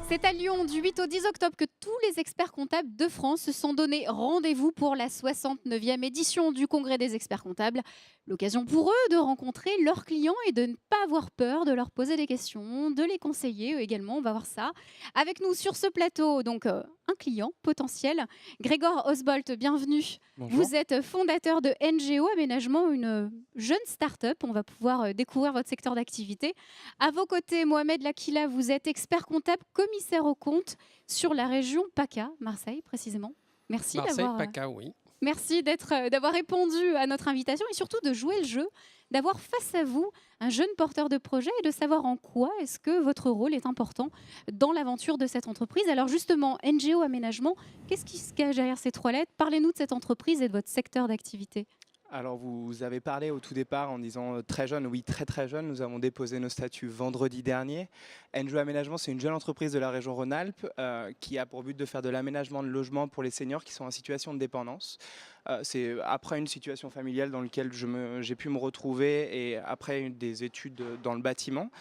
C'est à Lyon du 8 au 10 octobre que tous les experts comptables de France se sont donné rendez-vous pour la 69e édition du Congrès des experts comptables. L'occasion pour eux de rencontrer leurs clients et de ne pas avoir peur de leur poser des questions, de les conseiller eux également, on va voir ça. Avec nous sur ce plateau, donc un client potentiel, Grégoire Osbolt, bienvenue. Bonjour. Vous êtes fondateur de NGO Aménagement, une jeune start-up. On va pouvoir découvrir votre secteur d'activité. À vos côtés, Mohamed Lakila, vous êtes expert comptable, commissaire aux comptes sur la région PACA, Marseille précisément. Merci Marseille, PACA, oui. merci d'avoir répondu à notre invitation et surtout de jouer le jeu, d'avoir face à vous un jeune porteur de projet et de savoir en quoi est-ce que votre rôle est important dans l'aventure de cette entreprise. Alors justement, NGO Aménagement, qu'est-ce qui se cache derrière ces trois lettres? Parlez-nous de cette entreprise et de votre secteur d'activité. Alors, vous avez parlé au tout départ en disant très jeune. Oui, très très jeune. Nous avons déposé nos statuts vendredi dernier. Enjo Aménagement, c'est une jeune entreprise de la région Rhône-Alpes qui a pour but de faire de l'aménagement de logements pour les seniors qui sont en situation de dépendance. C'est après une situation familiale dans laquelle j'ai pu me retrouver et après des études dans le bâtiment.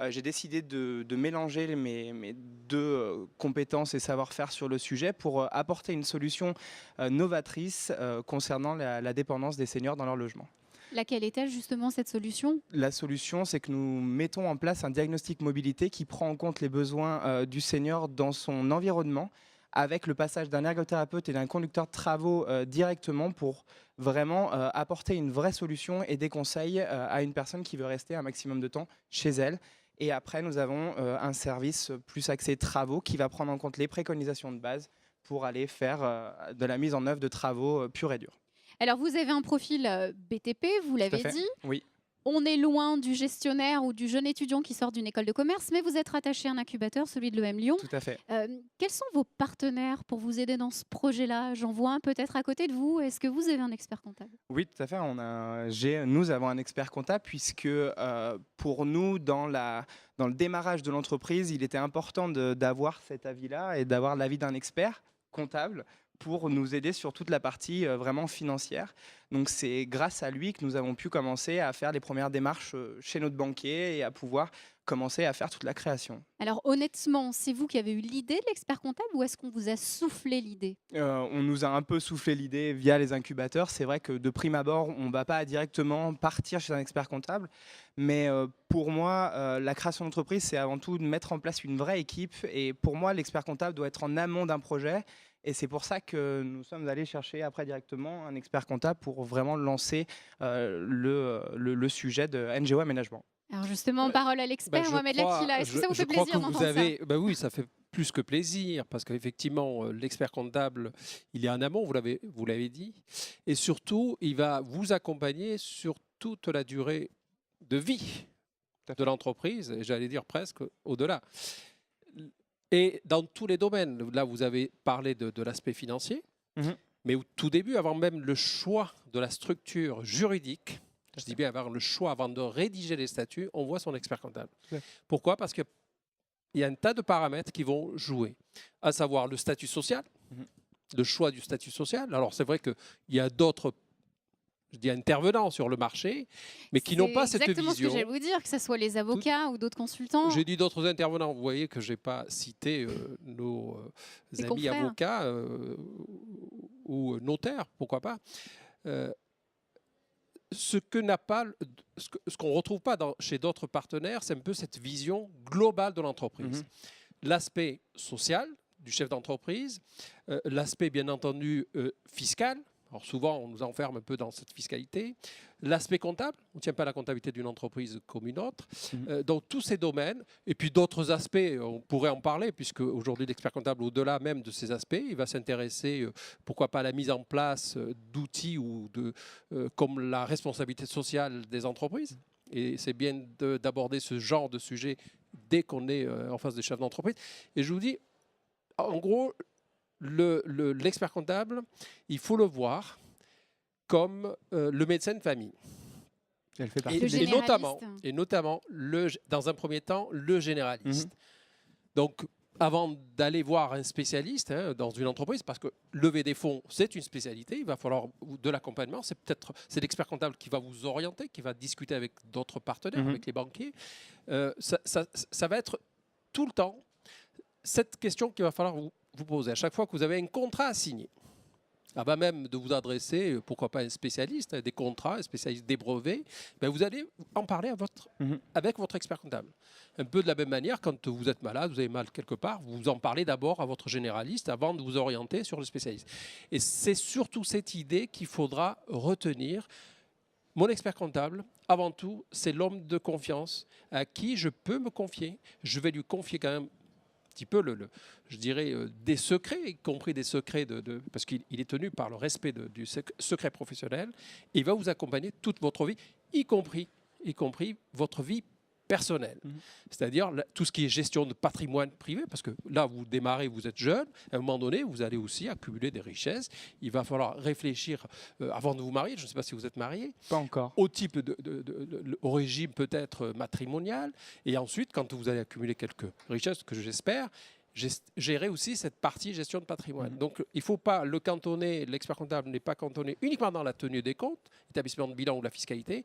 J'ai décidé de mélanger mes deux compétences et savoir-faire sur le sujet pour apporter une solution novatrice concernant la dépendance des seniors dans leur logement. Laquelle est-elle justement cette solution? La solution, c'est que nous mettons en place un diagnostic mobilité qui prend en compte les besoins du senior dans son environnement, avec le passage d'un ergothérapeute et d'un conducteur de travaux directement pour vraiment apporter une vraie solution et des conseils à une personne qui veut rester un maximum de temps chez elle. Et après, nous avons un service plus axé travaux qui va prendre en compte les préconisations de base pour aller faire de la mise en œuvre de travaux purs et durs. Alors vous avez un profil BTP, vous Tout à l'avez fait. dit. Oui. On est loin du gestionnaire ou du jeune étudiant qui sort d'une école de commerce, mais vous êtes rattaché à un incubateur, celui de l'EM Lyon. Tout à fait. Quels sont vos partenaires pour vous aider dans ce projet-là? J'en vois un peut-être à côté de vous. Est-ce que vous avez un expert comptable? Oui, tout à fait. Nous avons un expert comptable puisque pour nous, dans le démarrage de l'entreprise, il était important d'avoir cet avis-là et d'avoir l'avis d'un expert comptable pour nous aider sur toute la partie vraiment financière. Donc c'est grâce à lui que nous avons pu commencer à faire les premières démarches chez notre banquier et à pouvoir commencer à faire toute la création. Alors honnêtement, c'est vous qui avez eu l'idée de l'expert comptable ou est-ce qu'on vous a soufflé l'idée? On nous a un peu soufflé l'idée via les incubateurs. C'est vrai que de prime abord, on ne va pas directement partir chez un expert comptable. Mais pour moi, la création d'entreprise, c'est avant tout de mettre en place une vraie équipe. Et pour moi, l'expert comptable doit être en amont d'un projet. Et c'est pour ça que nous sommes allés chercher après directement un expert comptable pour vraiment lancer le sujet de NGO Aménagement. Alors justement, parole à l'expert, Mohamed Lakila. Est-ce que ça vous fait plaisir d'entendre ça? Oui, ça fait plus que plaisir, parce qu'effectivement, l'expert comptable, il est en amont, vous l'avez dit, et surtout, il va vous accompagner sur toute la durée de vie de l'entreprise, et j'allais dire presque au-delà. Et dans tous les domaines, là, vous avez parlé de l'aspect financier, mais au tout début, avant même le choix de la structure juridique, je dis bien avoir le choix avant de rédiger les statuts, on voit son expert comptable. Pourquoi? Parce qu'il y a un tas de paramètres qui vont jouer, à savoir le statut social, le choix du statut social. Alors c'est vrai qu'il y a d'autres, je dis, intervenants sur le marché, mais qui n'ont pas cette vision. C'est exactement ce que j'allais vous dire, que ce soit les avocats ou d'autres consultants. J'ai dit d'autres intervenants. Vous voyez que je n'ai pas cité nos amis confrères. avocats ou notaires, pourquoi pas. Ce qu'on ne retrouve pas chez d'autres partenaires, c'est un peu cette vision globale de l'entreprise. L'aspect social du chef d'entreprise, l'aspect bien entendu fiscal. Alors souvent, on nous enferme un peu dans cette fiscalité. L'aspect comptable, on ne tient pas la comptabilité d'une entreprise comme une autre. Donc tous ces domaines, et puis d'autres aspects, on pourrait en parler, puisque aujourd'hui l'expert comptable, au-delà même de ces aspects, il va s'intéresser, pourquoi pas, à la mise en place d'outils comme la responsabilité sociale des entreprises. Et c'est bien d'aborder ce genre de sujet dès qu'on est en face des chefs d'entreprise. Et je vous dis, en gros, l'expert comptable, il faut le voir comme le médecin de famille. Elle fait partie Et notamment dans un premier temps, le généraliste. Donc, avant d'aller voir un spécialiste dans une entreprise, parce que lever des fonds, c'est une spécialité, il va falloir de l'accompagnement. C'est l'expert comptable qui va vous orienter, qui va discuter avec d'autres partenaires, avec les banquiers. Ça va être tout le temps cette question qu'il va falloir vous poser à chaque fois que vous avez un contrat à signer. Avant même de vous adresser, pourquoi pas un spécialiste, des contrats, un spécialiste des brevets, ben vous allez en parler avec votre expert comptable. Un peu de la même manière, quand vous êtes malade, vous avez mal quelque part, vous en parlez d'abord à votre généraliste avant de vous orienter sur le spécialiste. Et c'est surtout cette idée qu'il faudra retenir. Mon expert comptable, avant tout, c'est l'homme de confiance à qui je peux me confier. Je vais lui confier quand même un petit peu, je dirais, des secrets, y compris des secrets parce qu'il est tenu par le respect du secret professionnel. Et il va vous accompagner toute votre vie, y compris votre vie personnelle. C'est-à-dire tout ce qui est gestion de patrimoine privé, parce que là, vous démarrez, vous êtes jeune, à un moment donné, vous allez aussi accumuler des richesses. Il va falloir réfléchir avant de vous marier, je ne sais pas si vous êtes marié. Pas encore. Au type au régime peut-être matrimonial. Et ensuite, quand vous allez accumuler quelques richesses, que j'espère, gérer aussi cette partie gestion de patrimoine. Donc, il ne faut pas le cantonner, l'expert comptable n'est pas cantonné uniquement dans la tenue des comptes, établissement de bilan ou la fiscalité.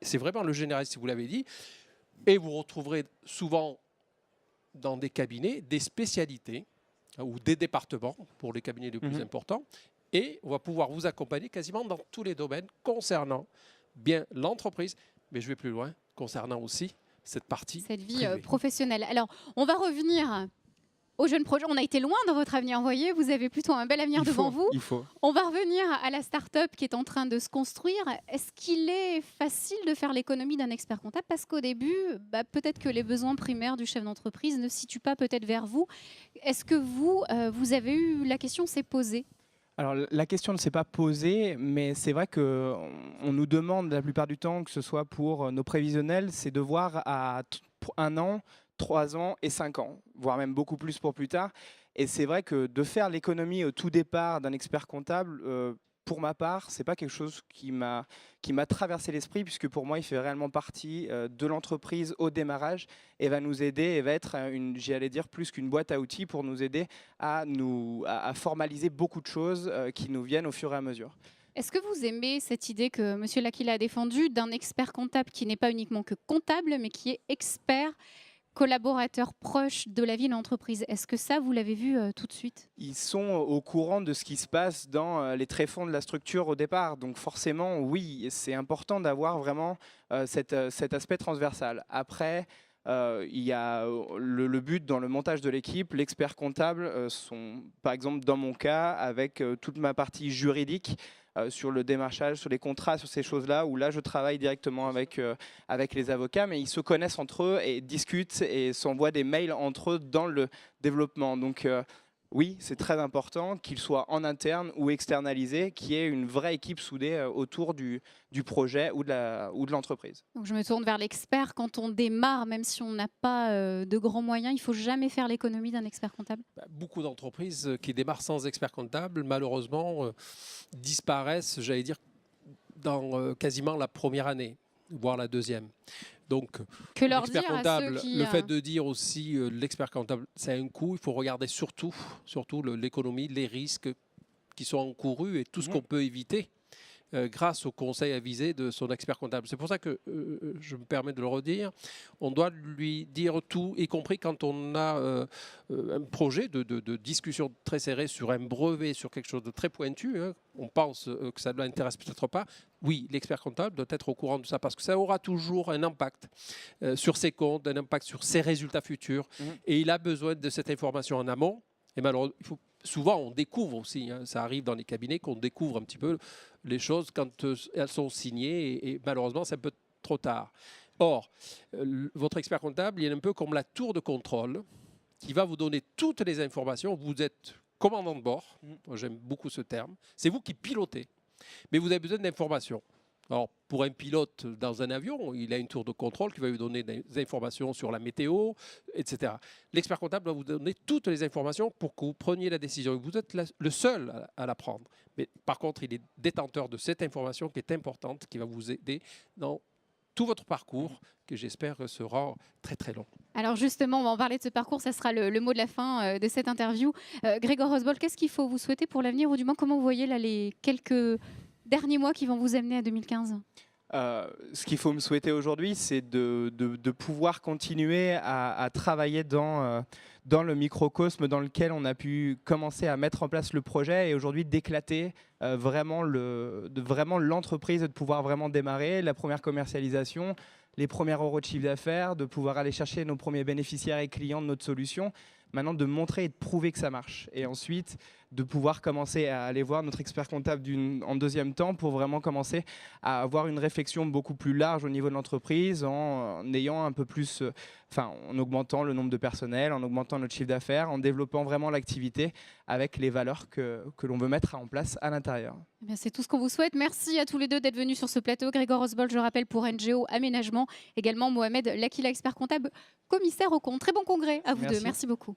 C'est vraiment le généraliste, si vous l'avez dit. Et vous retrouverez souvent dans des cabinets des spécialités ou des départements pour les cabinets les plus importants. Et on va pouvoir vous accompagner quasiment dans tous les domaines concernant bien l'entreprise, mais je vais plus loin, concernant aussi cette partie cette vie privée. professionnelle. Alors, on va revenir aux jeunes projets. On a été loin dans votre avenir, vous voyez, vous avez plutôt un bel avenir devant vous. Il faut. On va revenir à la start-up qui est en train de se construire. Est-ce qu'il est facile de faire l'économie d'un expert comptable? Parce qu'au début, peut-être que les besoins primaires du chef d'entreprise ne se situent pas peut-être vers vous. Est-ce que vous avez eu, la question s'est posée? Alors la question ne s'est pas posée, mais c'est vrai qu'on nous demande la plupart du temps, que ce soit pour nos prévisionnels, c'est de voir à 1 an, 3 ans et 5 ans, voire même beaucoup plus pour plus tard. Et c'est vrai que de faire l'économie au tout départ d'un expert comptable, pour ma part, c'est pas quelque chose qui m'a traversé l'esprit, puisque pour moi, il fait réellement partie de l'entreprise au démarrage et va nous aider et va être, j'allais dire, plus qu'une boîte à outils pour nous aider à formaliser beaucoup de choses qui nous viennent au fur et à mesure. Est-ce que vous aimez cette idée que M. Lakila a défendue d'un expert comptable qui n'est pas uniquement que comptable, mais qui est expert, collaborateur proche de la vie de l'entreprise? Est-ce que ça, vous l'avez vu tout de suite? Ils sont au courant de ce qui se passe dans les tréfonds de la structure au départ. Donc forcément, oui, c'est important d'avoir vraiment cet aspect transversal. Après, il y a le but dans le montage de l'équipe. L'expert comptable sont, par exemple, dans mon cas, avec toute ma partie juridique, sur le démarchage, sur les contrats, sur ces choses-là, où là, je travaille directement avec les avocats, mais ils se connaissent entre eux et discutent et s'envoient des mails entre eux dans le développement. Donc, oui, c'est très important qu'ils soient en interne ou externalisés, qu'il y ait une vraie équipe soudée autour du projet ou de l'entreprise. Donc je me tourne vers l'expert. Quand on démarre, même si on n'a pas de grands moyens, il ne faut jamais faire l'économie d'un expert comptable? Beaucoup d'entreprises qui démarrent sans expert comptable, malheureusement, disparaissent, j'allais dire, dans quasiment la première année, voire la deuxième. Donc, l'expert comptable, le fait de dire aussi l'expert comptable, c'est un coût. Il faut regarder surtout l'économie, les risques qui sont encourus et tout ce qu'on peut éviter grâce au conseil avisé de son expert comptable. C'est pour ça que je me permets de le redire. On doit lui dire tout, y compris quand on a un projet de discussion très serré sur un brevet, sur quelque chose de très pointu. On pense que ça ne l'intéresse peut-être pas. Oui, l'expert comptable doit être au courant de ça parce que ça aura toujours un impact sur ses comptes, un impact sur ses résultats futurs. Et il a besoin de cette information en amont. Et malheureusement, souvent, on découvre aussi, ça arrive dans les cabinets, qu'on découvre un petit peu les choses quand elles sont signées. Et malheureusement, c'est un peu trop tard. Or, votre expert comptable, il est un peu comme la tour de contrôle qui va vous donner toutes les informations. Vous êtes commandant de bord. J'aime beaucoup ce terme. C'est vous qui pilotez. Mais vous avez besoin d'informations. Alors, pour un pilote dans un avion, il a une tour de contrôle qui va lui donner des informations sur la météo, etc. L'expert comptable va vous donner toutes les informations pour que vous preniez la décision. Vous êtes le seul à la prendre. Mais par contre, il est détenteur de cette information qui est importante, qui va vous aider dans tout votre parcours, que j'espère sera très très long. Alors justement, on va en parler de ce parcours, ça sera le mot de la fin de cette interview. Grégoire Rosbold, qu'est-ce qu'il faut vous souhaiter pour l'avenir, ou du moins comment vous voyez là, les quelques derniers mois qui vont vous amener à 2015? Ce qu'il faut me souhaiter aujourd'hui, c'est de pouvoir continuer à travailler dans le microcosme dans lequel on a pu commencer à mettre en place le projet et aujourd'hui d'éclater vraiment l'entreprise, de pouvoir vraiment démarrer la première commercialisation, les premiers euros de chiffre d'affaires, de pouvoir aller chercher nos premiers bénéficiaires et clients de notre solution. Maintenant, de montrer et de prouver que ça marche. Et ensuite, de pouvoir commencer à aller voir notre expert comptable en deuxième temps pour vraiment commencer à avoir une réflexion beaucoup plus large au niveau de l'entreprise en ayant un peu plus, en augmentant le nombre de personnel, en augmentant notre chiffre d'affaires, en développant vraiment l'activité avec les valeurs que l'on veut mettre en place à l'intérieur. Eh bien, c'est tout ce qu'on vous souhaite. Merci à tous les deux d'être venus sur ce plateau. Grégoire Osbold, je rappelle, pour NGO Aménagement. Également Mohamed Lakila, expert comptable, commissaire au compte. Très bon congrès à vous deux. Merci beaucoup.